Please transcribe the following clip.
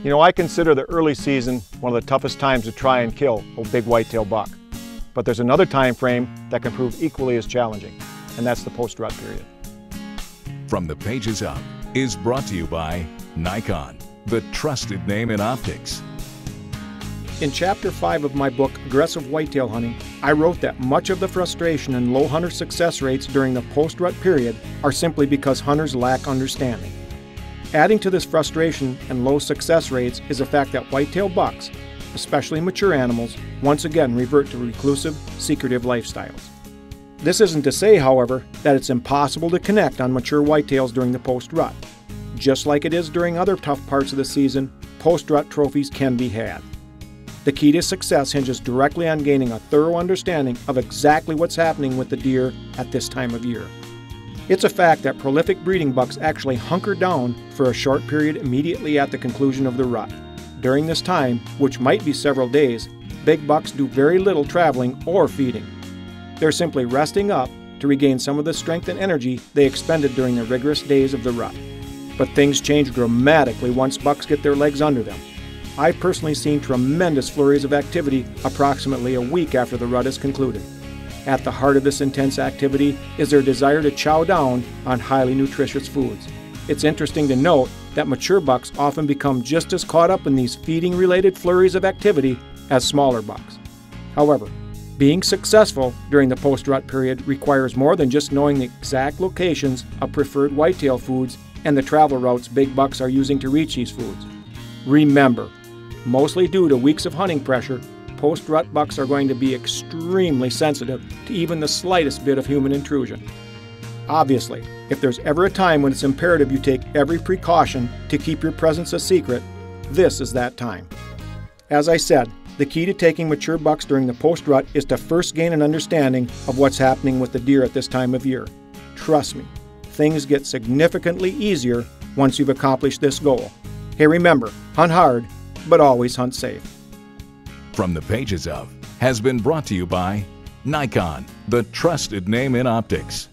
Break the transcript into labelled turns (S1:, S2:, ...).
S1: You know, I consider the early season one of the toughest times to try and kill a big whitetail buck. But there's another time frame that can prove equally as challenging, and that's the post-rut period.
S2: From the Pages Up is brought to you by Nikon, the trusted name in optics.
S3: In Chapter 5 of my book, Aggressive Whitetail Hunting, I wrote that much of the frustration and low hunter success rates during the post-rut period are simply because hunters lack understanding. Adding to this frustration and low success rates is the fact that whitetail bucks, especially mature animals, once again revert to reclusive, secretive lifestyles. This isn't to say, however, that it's impossible to connect on mature whitetails during the post-rut. Just like it is during other tough parts of the season, post-rut trophies can be had. The key to success hinges directly on gaining a thorough understanding of exactly what's happening with the deer at this time of year. It's a fact that prolific breeding bucks actually hunker down for a short period immediately at the conclusion of the rut. During this time, which might be several days, big bucks do very little traveling or feeding. They're simply resting up to regain some of the strength and energy they expended during the rigorous days of the rut. But things change dramatically once bucks get their legs under them. I've personally seen tremendous flurries of activity approximately a week after the rut is concluded. At the heart of this intense activity is their desire to chow down on highly nutritious foods. It's interesting to note that mature bucks often become just as caught up in these feeding-related flurries of activity as smaller bucks. However, being successful during the post-rut period requires more than just knowing the exact locations of preferred whitetail foods and the travel routes big bucks are using to reach these foods. Remember, mostly due to weeks of hunting pressure, post-rut bucks are going to be extremely sensitive to even the slightest bit of human intrusion. Obviously, if there's ever a time when it's imperative you take every precaution to keep your presence a secret, this is that time. As I said, the key to taking mature bucks during the post-rut is to first gain an understanding of what's happening with the deer at this time of year. Trust me, things get significantly easier once you've accomplished this goal. Hey, remember, hunt hard, but always hunt safe.
S2: From the Pages Of has been brought to you by Nikon, the trusted name in optics.